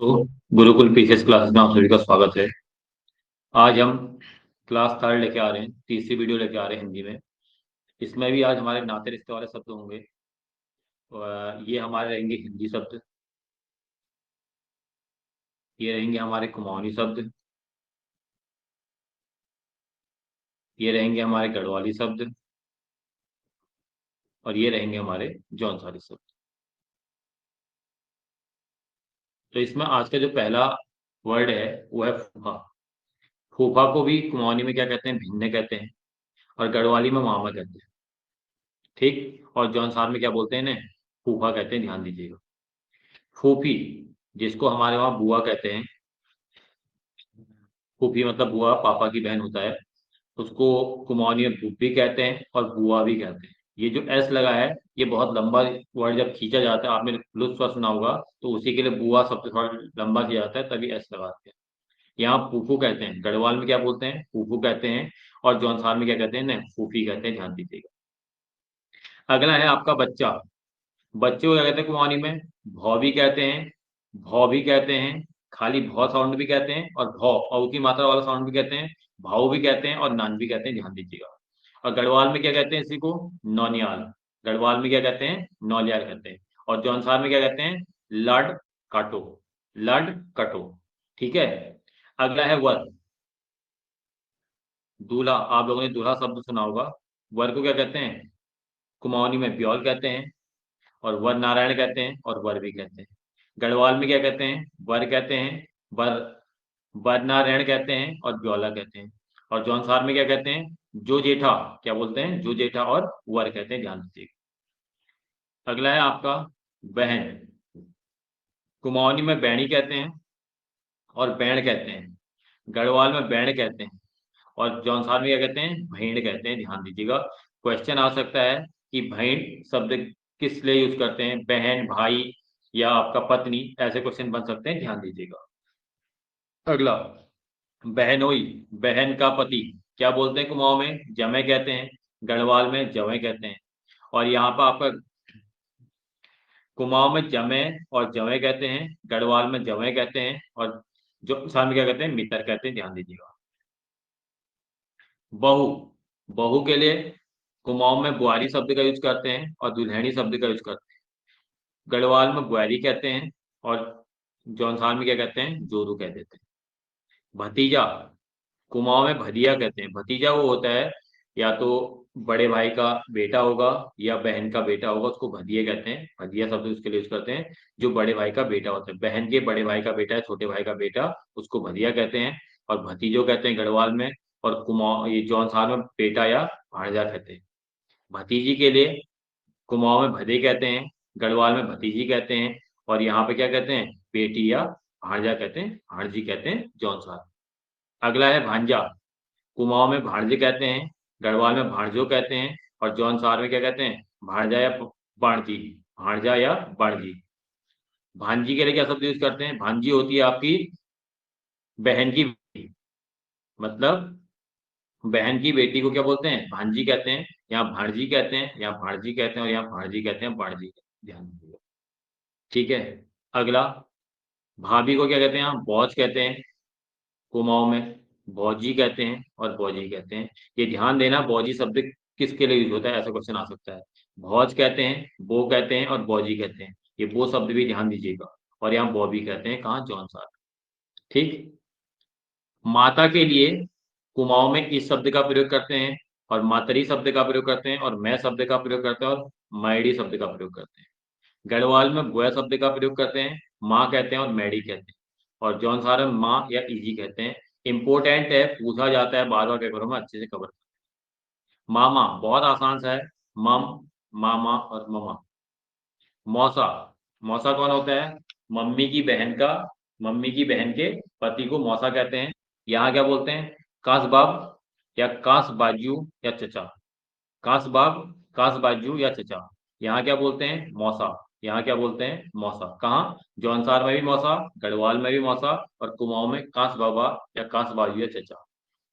तो Gurukul PCS classes में आप सभी का स्वागत है। आज हम क्लास थर्ड लेके आ रहे हैं, तीसरी वीडियो लेके आ रहे हैं हिंदी में। इसमें भी आज हमारे नाते रिश्ते वाले शब्द होंगे। ये हमारे रहेंगे हिंदी शब्द, ये रहेंगे हमारे कुमाऊनी शब्द, ये रहेंगे हमारे गढ़वाली शब्द और ये रहेंगे हमारे जौनसारी शब्द। तो इसमें आज का जो पहला वर्ड है वो है फूफा। फूफा को भी कुमाऊनी में क्या कहते हैं? भिन्ने कहते हैं। और गढ़वाली में मामा कहते हैं। ठीक। और जौनसार में क्या बोलते हैं इन्हें? फूफा कहते हैं, ध्यान दीजिएगा। फूफी, जिसको हमारे वहाँ बुआ कहते हैं। फूफी मतलब बुआ, पापा की बहन होता है। उसको कुमाऊनी में फूफी कहते हैं और बुआ भी कहते हैं। ये जो एस लगा है ये बहुत लंबा वर्ड जब खींचा जाता है, आपने लुत्फ सुना होगा, तो उसी के लिए बुआ सबसे थोड़ा लंबा किया जाता है, तभी एस लगाते हैं। यहाँ फूफू कहते हैं, गढ़वाल में क्या बोलते हैं? फूफू कहते हैं। और जौनसार में क्या कहते हैं? ना, फूफी कहते हैं, ध्यान दीजिएगा। अगला है आपका बच्चा। बच्चे को क्या कहते हैं कुमाऊनी में? भौ भी कहते हैं, भौ भी कहते हैं, खाली भौ साउंड भी कहते हैं, और भौ औ की मात्रा वाला साउंड भी कहते हैं, भाऊ भी कहते हैं और नान भी कहते हैं, ध्यान दीजिएगा। और गढ़वाल में क्या कहते हैं इसी को? नौनियाल। गढ़वाल में क्या कहते हैं? नौलियाल कहते हैं। और जौनसार में क्या कहते हैं? लड काटो। लड कटो। ठीक है। अगला है वर। दूल्हा, आप लोगों ने दूल्हा शब्द सुना होगा। वर को क्या कहते हैं? कुमाऊनी में ब्योल कहते हैं, और वर नारायण कहते हैं और वर भी कहते हैं। गढ़वाल में क्या कहते हैं? वर कहते हैं, वर वर नारायण कहते हैं और ब्योला कहते हैं। और जौनसार में क्या कहते हैं? जो जेठा, क्या बोलते हैं? जो जेठा और वर कहते हैं, ध्यान दीजिए। अगला है आपका बहन। कुमाऊनी में बैणी कहते हैं और बैण कहते हैं। गढ़वाल में बैण कहते हैं और जौनसार में क्या कहते हैं? भेड़ कहते हैं, ध्यान दीजिएगा। क्वेश्चन आ सकता है कि भेड़ शब्द किस लिए यूज करते हैं? बहन, भाई या आपका पत्नी, ऐसे क्वेश्चन बन सकते हैं, ध्यान दीजिएगा। अगला बहनोई, बहन का पति, क्या बोलते हैं कुमाऊं में? जमे कहते हैं। गढ़वाल में जवे कहते हैं। और यहाँ पर आपका कुमाऊं में जमे और जवे कहते हैं, गढ़वाल में जवे कहते हैं, और जो साथ में क्या कहते हैं? मित्र कहते हैं, ध्यान दीजिएगा। बहू, बहू के लिए कुमाऊं में बुआरी शब्द का यूज करते हैं और दुल्हनी शब्द का यूज करते हैं। गढ़वाल में बुआरी कहते हैं और जौनसार में क्या कहते हैं? जोरू कह देते हैं। भतीजा, कुमाऊं में भदिया कहते हैं। भतीजा वो होता है, या तो बड़े भाई का बेटा होगा या बहन का बेटा होगा, उसको भदिया कहते हैं। भदिया शब्द उसके लिए यूज करते हैं जो बड़े भाई का बेटा होता है। बहन के बड़े भाई का बेटा है, छोटे भाई का बेटा, उसको भदिया कहते हैं। और भतीजो कहते हैं गढ़वाल में। और कुमाऊं, ये जौनसार में बेटा या भांजा कहते हैं। भतीजी के लिए कुमाऊं में भदे कहते हैं, गढ़वाल में भतीजी कहते हैं, और यहाँ पे क्या कहते हैं? बेटी या भांजा कहते हैं, भांजी कहते हैं जौनसार। अगला है भांजा। कुमाऊं में भांजे कहते हैं, गढ़वाल में भांजो कहते हैं, और जौनसार में क्या कहते हैं? भांजा या बाणजी। भांजा या बाणजी। भांजी के लिए क्या शब्द यूज करते हैं? भांजी होती है आपकी बहन की बेटी। मतलब बहन की बेटी को क्या बोलते हैं? भांजी कहते हैं। यहाँ भांजी कहते हैं, यहाँ भांजी कहते हैं, और यहाँ भांजी कहते हैं, बाणजी कहते हैं, ध्यान दीजिएगा। ठीक है। अगला, भाभी को क्या कहते हैं? यहाँ बौज कहते हैं। कुमाऊं में बौजी कहते हैं और बौजी कहते हैं। ये ध्यान देना, बौजी शब्द किसके लिए यूज होता है, ऐसा क्वेश्चन आ सकता है। भौज कहते हैं, बो कहते हैं और बौजी कहते हैं। ये बो शब्द भी ध्यान दीजिएगा। और यहाँ बौ भी कहते हैं, कहाँ? जौनसार। ठीक। माता के लिए कुमाऊं में इस शब्द का प्रयोग करते हैं, और मातरी शब्द का प्रयोग करते हैं, और मैं शब्द का प्रयोग करते हैं, और मैडी शब्द का प्रयोग करते हैं। गढ़वाल में बुआ शब्द का प्रयोग करते हैं, माँ कहते हैं और मैडी कहते हैं। और जौनसार में माँ या इजी कहते हैं। इंपोर्टेंट है, पूछा जाता है बार बार पेपरों में, अच्छे से कवर। मामा बहुत आसान सा है। मम, मामा और ममा। मौसा, मौसा कौन होता है? मम्मी की बहन का, मम्मी की बहन के पति को मौसा कहते हैं। यहाँ क्या बोलते हैं? कास बाब या कास बाजू या चचा। कास बाब, कास बाजू या चचा। यहाँ क्या बोलते हैं? मौसा। यहाँ क्या बोलते हैं? मौसा। कहाँ? जौनसार में भी मौसा, गढ़वाल में भी मौसा, और कुमाऊं में कास बाबा या कास बाजू या चचा।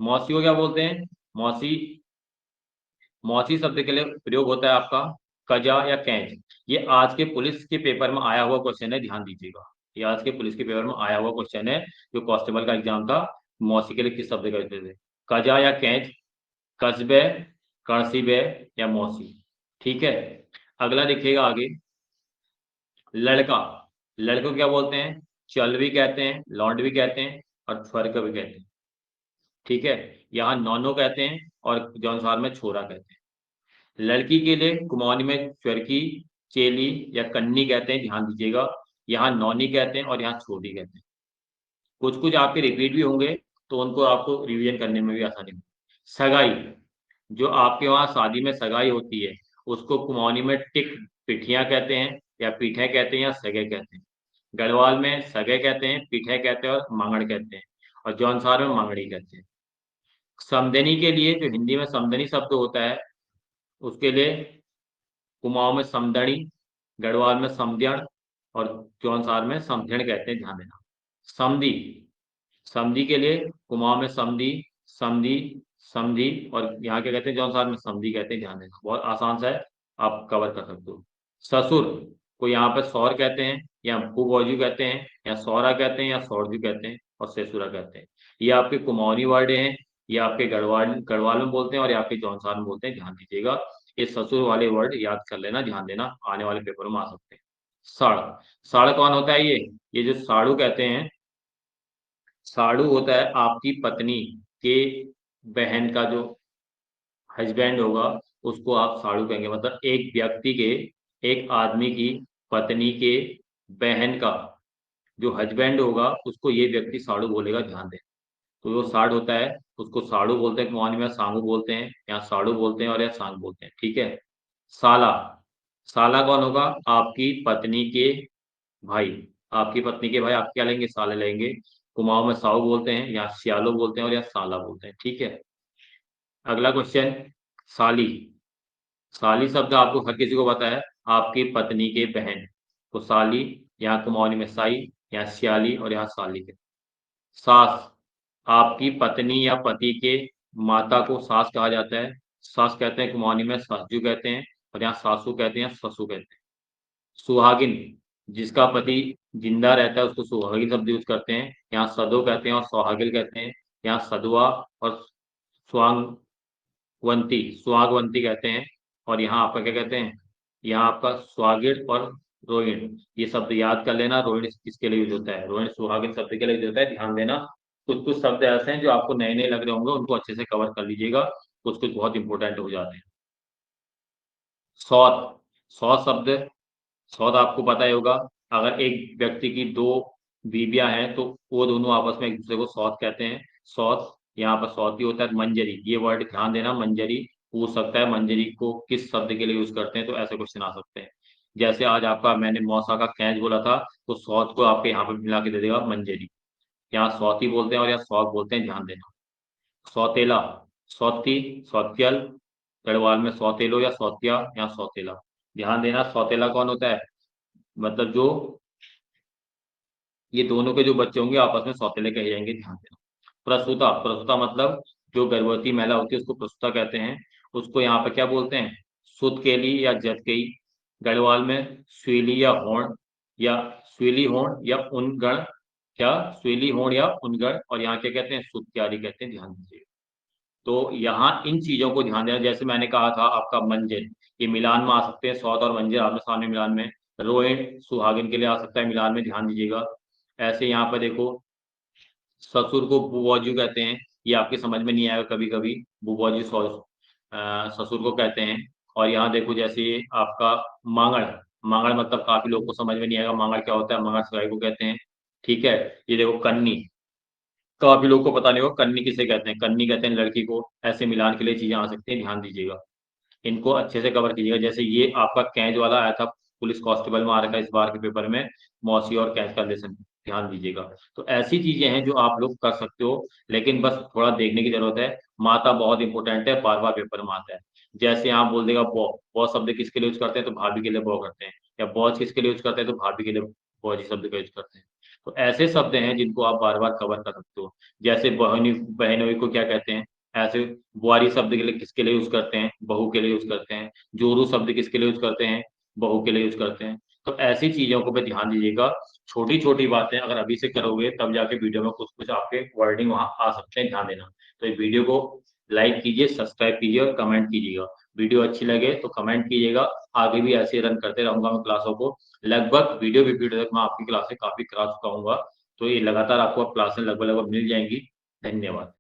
मौसी को क्या बोलते हैं? मौसी, मौसी शब्द के लिए प्रयोग होता है आपका कजा या कैच। ये आज के पुलिस के पेपर में आया हुआ क्वेश्चन है, ध्यान दीजिएगा। ये आज के पुलिस के पेपर में आया हुआ क्वेश्चन है, जो कांस्टेबल का एग्जाम था। मौसी के लिए किस शब्द का यूज करते थे? कजा या कैच, कस्बे, कड़सीबे या मौसी। ठीक है, अगला देखिएगा आगे। लड़का, लड़को क्या बोलते हैं? चल भी कहते हैं, लौंड भी कहते हैं और फर्क भी कहते हैं। ठीक है, यहाँ नौनो कहते हैं और जौनसार में छोरा कहते हैं। लड़की के लिए कुमाऊनी में चरकी, चेली या कन्नी कहते हैं, ध्यान दीजिएगा। यहाँ नौनी कहते हैं और यहाँ छोटी कहते हैं। कुछ कुछ आपके रिपीट भी होंगे, तो उनको आपको रिवीजन करने में भी आसानी होगी। सगाई, जो आपके वहाँ शादी में सगाई होती है, उसको कुमाऊनी में टिक पिठिया कहते हैं या पीठे कहते हैं या सगे कहते हैं। गढ़वाल में सगे कहते हैं, पीठे कहते हैं और मांगड़ कहते हैं, और जौनसार में मांगड़ी कहते हैं। समदनी के लिए जो हिंदी में समदनी शब्द होता है, उसके लिए कुमाऊं में समदनी, गढ़वाल में समद्यण और जौनसार में समझण कहते हैं, ध्यान देना। समधी, समधी के लिए कुमाऊं में समधी, समधी, समधी और यहाँ क्या कहते हैं? जौनसार में समधी कहते हैं, ध्यान देना। बहुत आसान सा है, आप कवर कर सकते हो। ससुर को यहाँ पे सौर कहते हैं या फूबौजू कहते हैं या सौरा कहते हैं या सौरजू कहते हैं और सेसुरा कहते हैं। ये आपके कुमाऊनी वर्ड हैं, ये आपके गढ़वाल गढ़वाल में बोलते हैं और ये आपके जौनसार में बोलते हैं, ध्यान दीजिएगा। ये ससुर वाले वर्ड याद कर लेना, ध्यान देना, आने वाले पेपर में आ सकते हैं। साड़, साड़ कौन होता है? ये जो साड़ू कहते हैं, साड़ू होता है आपकी पत्नी के बहन का जो हस्बैंड होगा, उसको आप साड़ू कहेंगे। मतलब एक व्यक्ति के, एक आदमी की पत्नी के बहन का जो हस्बैंड होगा, उसको ये व्यक्ति साड़ू बोलेगा, ध्यान दें। तो जो साड़ होता है, उसको साड़ू बोलते हैं, कुमाऊनी में सांगू बोलते हैं, यहाँ साड़ू बोलते हैं और यहाँ सांग बोलते हैं। ठीक है, साला, साला कौन होगा? आपकी पत्नी के भाई, आपकी पत्नी के भाई आप क्या लेंगे? साले लेंगे। कुमाऊं में साऊ बोलते हैं, यहाँ सियालो बोलते हैं और यहाँ साला बोलते हैं। ठीक है, अगला क्वेश्चन। साली, साली शब्द आपको हर किसी को पता है, आपकी पत्नी के बहन। तो साली, यहाँ कुमाऊनी में साई, यहाँ सियाली और यहाँ साली के। सास, आपकी पत्नी या पति के माता को सास कहा जाता है। सास कहते हैं कुमाऊनी में सासू कहते हैं और यहाँ सासू कहते हैं, ससु कहते हैं। सुहागिन, जिसका पति जिंदा रहता है उसको सुहागिन शब्द यूज करते हैं, यहाँ सदो कहते हैं और सुहागिल कहते हैं। यहाँ सदुआ और सुहागवंती, सुहागवंती कहते हैं। और यहाँ आपका क्या कहते हैं? यहाँ आपका स्वागिर और रोहिण, ये शब्द याद कर लेना। रोहिण किसके लिए यूज होता है? रोहिण सुहागिन शब्द के लिए यूज होता है, ध्यान देना। कुछ कुछ शब्द ऐसे हैं जो आपको नए नए लग रहे होंगे, उनको अच्छे से कवर कर लीजिएगा, कुछ कुछ बहुत इंपॉर्टेंट हो जाते हैं। सौत, सौत शब्द, सौत आपको पता ही होगा। अगर एक व्यक्ति की दो बीबियां हैं, तो वो दोनों आपस में एक दूसरे को सौत कहते हैं। सौत, यहाँ पर सौती होता है। मंजरी, ये वर्ड ध्यान देना, मंजरी पूछ सकता है, मंजरी को किस शब्द के लिए यूज करते हैं, तो ऐसे क्वेश्चन आ सकते हैं। जैसे आज आपका मैंने मौसा का कैच बोला था, तो सौत को आपके यहाँ पे मिला के दे देगा मंजरी। यहाँ सौती बोलते हैं और यहाँ सौत बोलते हैं, ध्यान देना। सौतेला, सौती, सौतियल, गढ़वाल में सौतेलो या सौतिया, यहाँ सौतेला। ध्यान देना, सौतेला कौन होता है? मतलब जो ये दोनों के जो बच्चे होंगे आपस में सौतेले कहे जाएंगे, ध्यान देना। प्रसूता, प्रसूता मतलब जो गर्भवती महिला होती है उसको प्रसूता कहते हैं। उसको यहाँ पे क्या बोलते हैं? सुतकेली या जतकेई। गढ़वाल में स्वेली या होण, या स्वेली होण या उनगण, क्या स्वेली होण या उनगण, और यहाँ क्या कहते हैं? सुत्यारी कहते हैं, ध्यान दीजिए। तो यहाँ इन चीजों को ध्यान देना। जैसे मैंने कहा था आपका मंजिल, ये मिलान में आ सकते हैं, सौत और मंजिल आमने सामने मिलान में। रोहिण सुहागिन के लिए आ सकता है मिलान में, ध्यान दीजिएगा। ऐसे यहाँ पर देखो, ससुर को बुबौजू कहते हैं, ये आपके समझ में नहीं आएगा कभी कभी, बुबौजू ससुर को कहते हैं। और यहाँ देखो, जैसे आपका मांगड़, मांगड़ मतलब काफी लोग को समझ में नहीं आएगा, मांगड़ क्या होता है? मांगड़ सगाई को कहते हैं। ठीक है, ये देखो कन्नी, काफी लोग को पता नहीं होगा कन्नी किसे कहते हैं। कन्नी कहते हैं लड़की को। ऐसे मिलान के लिए चीजें आ सकती हैं, ध्यान दीजिएगा। इनको अच्छे से कवर कीजिएगा। जैसे ये आपका कैच वाला आया था, पुलिस कांस्टेबल में आ रखा है इस बार के पेपर में, मौसी और कैच का लेसन, ध्यान दीजिएगा। तो ऐसी चीजें हैं जो आप लोग कर सकते हो, लेकिन बस थोड़ा देखने की जरूरत है। माता बहुत इंपॉर्टेंट है, बार बार पेपर में आता है। जैसे यहाँ बोल देगा बॉ, बॉ शब्द किसके लिए यूज करते हैं? तो भाभी के लिए बॉ करते हैं। या बॉज किसके लिए यूज करते हैं? तो भाभी के लिए बॉजी शब्द का यूज करते हैं। तो ऐसे शब्द हैं जिनको आप बार बार कवर कर सकते हो। जैसे बहनी, बहनोई को क्या कहते हैं? ऐसे बुआरी शब्द के लिए किसके लिए यूज करते हैं? बहू के लिए यूज करते हैं। जोरू शब्द किसके लिए यूज करते हैं? बहू के लिए यूज करते हैं। तो ऐसी चीजों को भी ध्यान दीजिएगा। छोटी छोटी बातें अगर अभी से करोगे तब जाके वीडियो में कुछ कुछ आपके वर्डिंग वहां आ सकते हैं, ध्यान देना। तो इस वीडियो को लाइक कीजिए, सब्सक्राइब कीजिए और कमेंट कीजिएगा। वीडियो अच्छी लगे तो कमेंट कीजिएगा। आगे भी ऐसे रन करते रहूंगा मैं क्लासों को। लगभग वीडियो तक मैं आपकी क्लासें काफी करा चुका हूँ, तो ये लगातार आपको क्लासें लगभग लगभग मिल जाएंगी। धन्यवाद।